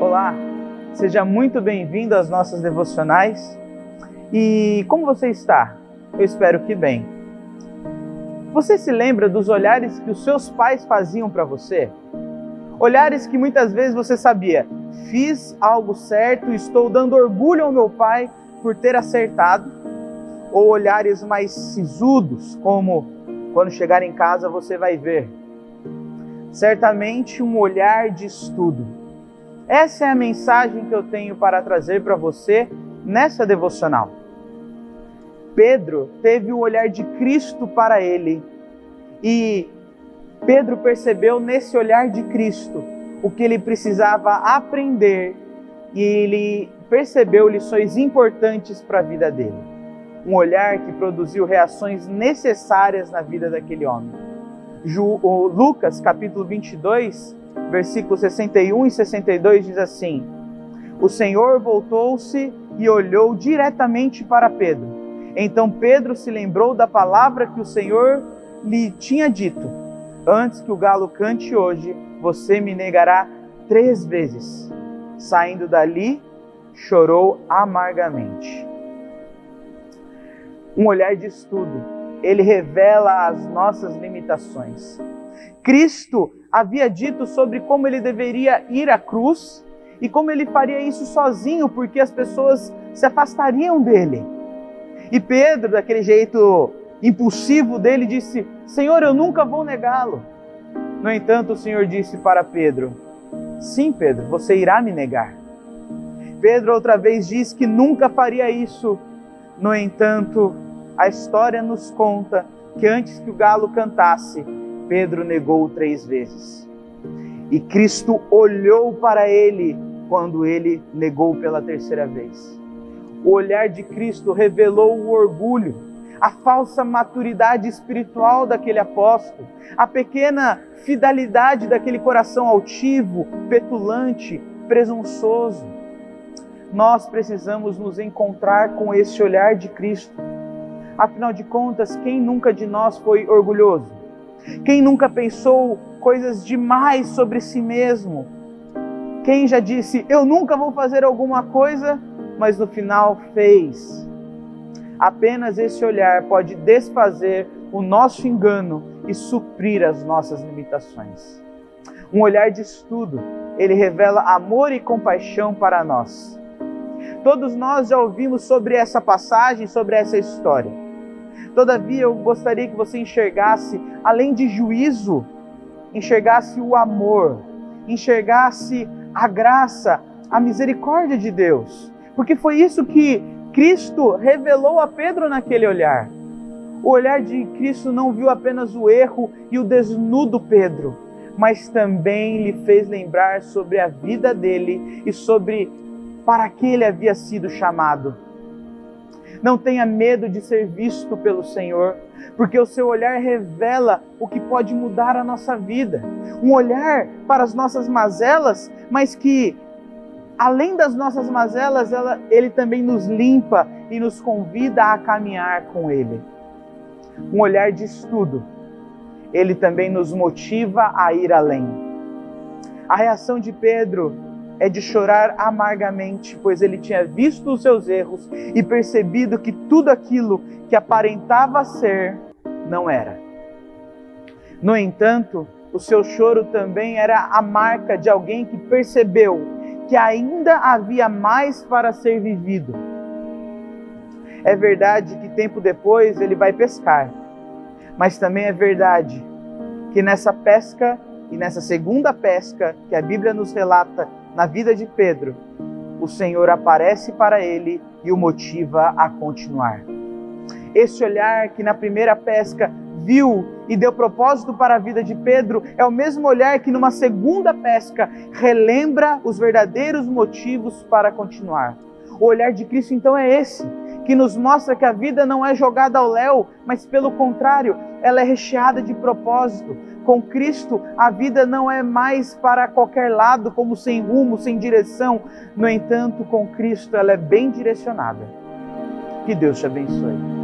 Olá, seja muito bem-vindo às nossas devocionais. E como você está? Eu espero que bem. Você se lembra dos olhares que os seus pais faziam para você? Olhares que muitas vezes você sabia, fiz algo certo, estou dando orgulho ao meu pai por ter acertado. Ou olhares mais sisudos, como quando chegar em casa você vai ver. Certamente um olhar de estudo. Essa é a mensagem que eu tenho para trazer para você nessa devocional. Pedro teve o olhar de Cristo para ele e Pedro percebeu nesse olhar de Cristo o que ele precisava aprender e ele percebeu lições importantes para a vida dele. Um olhar que produziu reações necessárias na vida daquele homem. Lucas capítulo 22, versículos 61 e 62 diz assim: O Senhor voltou-se e olhou diretamente para Pedro. Então Pedro se lembrou da palavra que o Senhor lhe tinha dito: Antes que o galo cante hoje, você me negará 3 vezes. Saindo dali, chorou amargamente. Um olhar de estudo. Ele revela as nossas limitações. Cristo havia dito sobre como ele deveria ir à cruz e como ele faria isso sozinho, porque as pessoas se afastariam dele. E Pedro, daquele jeito impulsivo dele, disse: Senhor, eu nunca vou negá-lo. No entanto, o Senhor disse para Pedro: Sim, Pedro, você irá me negar. Pedro outra vez disse que nunca faria isso. No entanto, a história nos conta que antes que o galo cantasse, Pedro negou 3 vezes. E Cristo olhou para ele quando ele negou pela 3ª vez. O olhar de Cristo revelou o orgulho, a falsa maturidade espiritual daquele apóstolo, a pequena fidelidade daquele coração altivo, petulante, presunçoso. Nós precisamos nos encontrar com esse olhar de Cristo. Afinal de contas, quem nunca de nós foi orgulhoso? Quem nunca pensou coisas demais sobre si mesmo? Quem já disse, eu nunca vou fazer alguma coisa, mas no final fez? Apenas esse olhar pode desfazer o nosso engano e suprir as nossas limitações. Um olhar de estudo, ele revela amor e compaixão para nós. Todos nós já ouvimos sobre essa passagem, sobre essa história. Todavia, eu gostaria que você enxergasse, além de juízo, enxergasse o amor, enxergasse a graça, a misericórdia de Deus. Porque foi isso que Cristo revelou a Pedro naquele olhar. O olhar de Cristo não viu apenas o erro e o desnudo Pedro, mas também lhe fez lembrar sobre a vida dele e sobre para que ele havia sido chamado. Não tenha medo de ser visto pelo Senhor, porque o seu olhar revela o que pode mudar a nossa vida. Um olhar para as nossas mazelas, mas que, além das nossas mazelas, ele também nos limpa e nos convida a caminhar com Ele. Um olhar de estudo, ele também nos motiva a ir além. A reação de Pedro é de chorar amargamente, pois ele tinha visto os seus erros e percebido que tudo aquilo que aparentava ser, não era. No entanto, o seu choro também era a marca de alguém que percebeu que ainda havia mais para ser vivido. É verdade que tempo depois ele vai pescar, mas também é verdade que nessa pesca e nessa segunda pesca que a Bíblia nos relata na vida de Pedro, o Senhor aparece para ele e o motiva a continuar. Esse olhar que na primeira pesca viu e deu propósito para a vida de Pedro é o mesmo olhar que numa segunda pesca relembra os verdadeiros motivos para continuar. O olhar de Cristo então é esse, que nos mostra que a vida não é jogada ao léu, mas pelo contrário, ela é recheada de propósito. Com Cristo, a vida não é mais para qualquer lado, como sem rumo, sem direção. No entanto, com Cristo, ela é bem direcionada. Que Deus te abençoe.